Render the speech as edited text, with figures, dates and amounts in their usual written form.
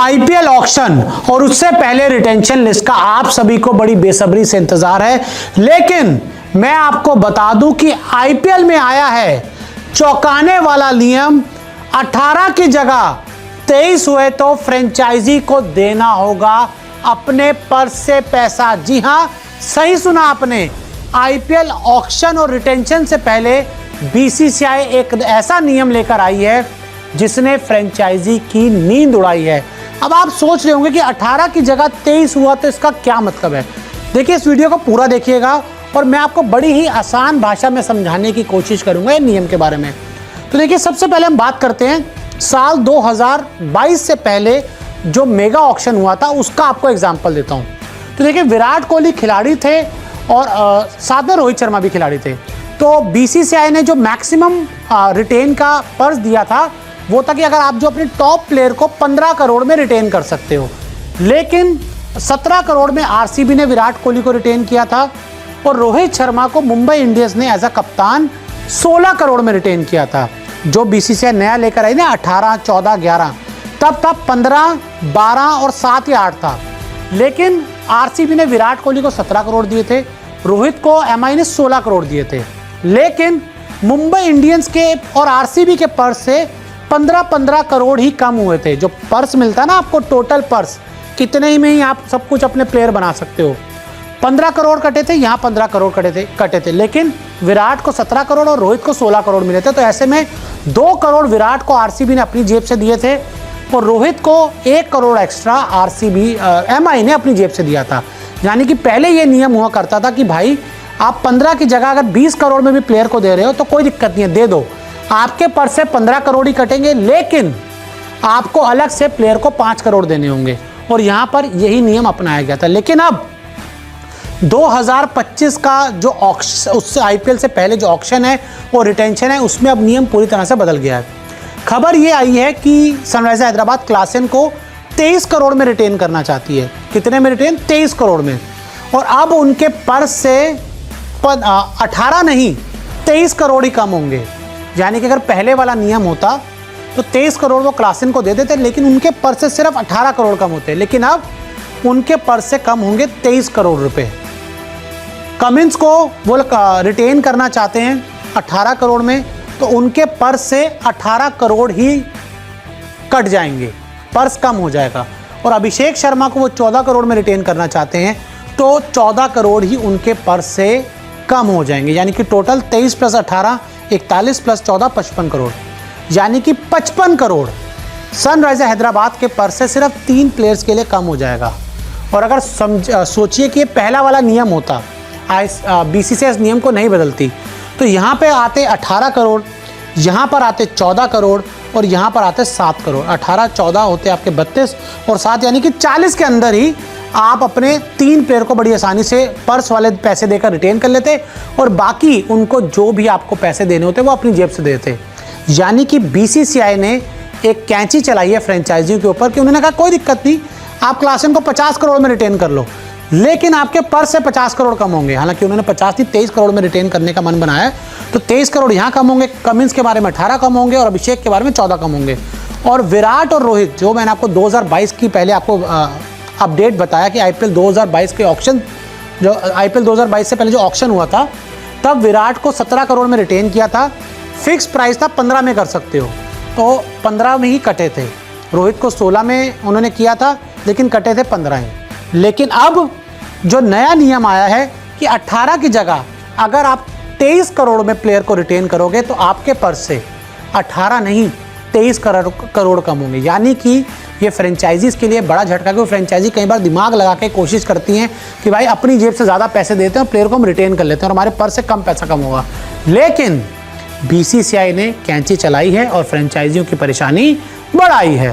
IPL auction और उससे पहले रिटेंशन लिस्ट का आप सभी को बड़ी बेसब्री से इंतजार है, लेकिन मैं आपको बता दूं कि आईपीएल में आया है चौंकाने वाला नियम। 18 की जगह 23 हुए तो फ्रेंचाइजी को देना होगा अपने पर्स से पैसा। जी हां, सही सुना आपने। आईपीएल ऑक्शन और रिटेंशन से पहले बीसीसीआई एक ऐसा नियम लेकर आई है जिसने फ्रेंचाइजी की नींद उड़ाई है। अब आप सोच रहे होंगे कि 18 की जगह 23 हुआ तो इसका क्या मतलब है। देखिए, इस वीडियो को पूरा देखिएगा और मैं आपको बड़ी ही आसान भाषा में समझाने की कोशिश करूंगा इस नियम के बारे में। तो देखिए, सबसे पहले हम बात करते हैं साल 2022 से पहले जो मेगा ऑक्शन हुआ था उसका आपको एग्जाम्पल देता हूं। तो देखिए, विराट कोहली खिलाड़ी थे और साथ में रोहित शर्मा भी खिलाड़ी थे। तो बीसीसीआई ने जो मैक्सिमम रिटेन का पर्स दिया था वो था कि अगर आप जो अपने टॉप प्लेयर को 15 करोड़ में रिटेन कर सकते हो, लेकिन 17 करोड़ में आरसीबी ने विराट कोहली को रिटेन किया था और रोहित शर्मा को मुंबई इंडियंस ने एज अ कप्तान 16 करोड़ में रिटेन किया था। जो बीसीसीआई नया लेकर आई ना 18, 14, 11, तब 15, 12 और 7 या 8 था। लेकिन आरसीबी ने विराट कोहली को 17 करोड़ दिए थे, रोहित को एमआई ने 16 करोड़ दिए थे। लेकिन मुंबई इंडियंस के और आरसीबी के पर्स से 15-15 करोड़ ही कम हुए थे। जो पर्स मिलता है ना आपको, टोटल पर्स कितने ही में ही आप सब कुछ अपने प्लेयर बना सकते हो। 15 करोड़ कटे थे, यहाँ 15 करोड़ कटे थे। लेकिन विराट को 17 करोड़ और रोहित को 16 करोड़ मिले थे। तो ऐसे में 2 करोड़ विराट को आरसीबी ने अपनी जेब से दिए थे और रोहित को 1 करोड़ एक्स्ट्रा आरसीबी एमआई ने अपनी जेब से दिया था। यानी कि पहले ये नियम हुआ करता था कि भाई आप 15 की जगह अगर 20 करोड़ में भी प्लेयर को दे रहे हो तो कोई दिक्कत नहीं है, दे दो, आपके पर्स से 15 करोड़ ही कटेंगे, लेकिन आपको अलग से प्लेयर को 5 करोड़ देने होंगे। और यहां पर यही नियम अपनाया गया था। लेकिन अब 2025 का जो ऑक्शन, उससे आईपीएल से पहले जो ऑक्शन है और रिटेंशन है, उसमें अब नियम पूरी तरह से बदल गया है। खबर ये आई है कि सनराइजर्स हैदराबाद क्लासेन को 23 करोड़ में रिटेन करना चाहती है। कितने में रिटेन? 23 करोड़ में। और अब उनके पर्स से 18 नहीं 23 करोड़ ही कम होंगे। यानी कि अगर पहले वाला नियम होता तो 23 करोड़ वो क्लासेन को दे देते, लेकिन उनके पर्स से सिर्फ 18 करोड़ कम होते। लेकिन अब उनके पर्स से कम होंगे 23 करोड़ रुपए। कमिंस को वो रिटेन करना चाहते हैं 18 करोड़ में, तो उनके पर्स से 18 करोड़ ही कट जाएंगे, पर्स कम हो जाएगा। और अभिषेक शर्मा को वो 14 करोड़ में रिटेन करना चाहते हैं तो 14 करोड़ ही उनके पर्स से कम हो जाएंगे। यानी कि टोटल 23 + 18 41 + 14 55 करोड़, यानी कि 55 करोड़ सनराइजर्स हैदराबाद के पर्स से सिर्फ 3 प्लेयर्स के लिए कम हो जाएगा। और अगर सोचिए कि पहला वाला नियम होता, बीसीसीआई इस नियम को नहीं बदलती, तो यहाँ पे आते 18 करोड़, यहाँ पर आते 14 करोड़ और यहाँ पर आते 7 करोड़। 18, 14 होते आपके 32 और 7, यानी कि 40 के अंदर ही आप अपने 3 प्लेयर को बड़ी आसानी से पर्स वाले पैसे देकर रिटेन कर लेते और बाकी उनको जो भी आपको पैसे देने होते वो अपनी जेब से देते। यानी कि बीसीसीआई ने एक कैंची चलाई है फ्रेंचाइजियों के ऊपर कि उन्होंने कहा कोई दिक्कत नहीं, आप क्लासेन को 50 करोड़ में रिटेन कर लो, लेकिन आपके पर्स से 50 करोड़ कम होंगे। हालांकि उन्होंने 50 नहीं 23 करोड़ में रिटेन करने का मन बनाया है, तो 23 करोड़ यहाँ कम होंगे, कमिंस के बारे में 18 कम होंगे और अभिषेक के बारे में 14 कम होंगे। और विराट और रोहित, जो मैंने आपको 2022 की पहले आपको अपडेट बताया कि आईपीएल 2022 के ऑक्शन, जो आईपीएल 2022 से पहले जो ऑक्शन हुआ था, तब विराट को 17 करोड़ में रिटेन किया था। फिक्स प्राइस था 15 में कर सकते हो, तो 15 में ही कटे थे। रोहित को 16 में उन्होंने किया था, लेकिन कटे थे 15 ही। लेकिन अब जो नया नियम आया है कि 18 की जगह अगर आप 23 करोड़ में प्लेयर को रिटेन करोगे तो आपके पर्स से 18 नहीं 23 करोड़ कम होंगे। यानी कि ये फ्रेंचाइजीज के लिए बड़ा झटका, क्योंकि फ्रेंचाइजी कई बार दिमाग लगा के कोशिश करती हैं कि भाई अपनी जेब से ज़्यादा पैसे देते हैं और प्लेयर को हम रिटेन कर लेते हैं और हमारे पर्स से कम पैसा कम होगा। लेकिन बीसीसीआई ने कैंची चलाई है और फ्रेंचाइजियों की परेशानी बढ़ाई है।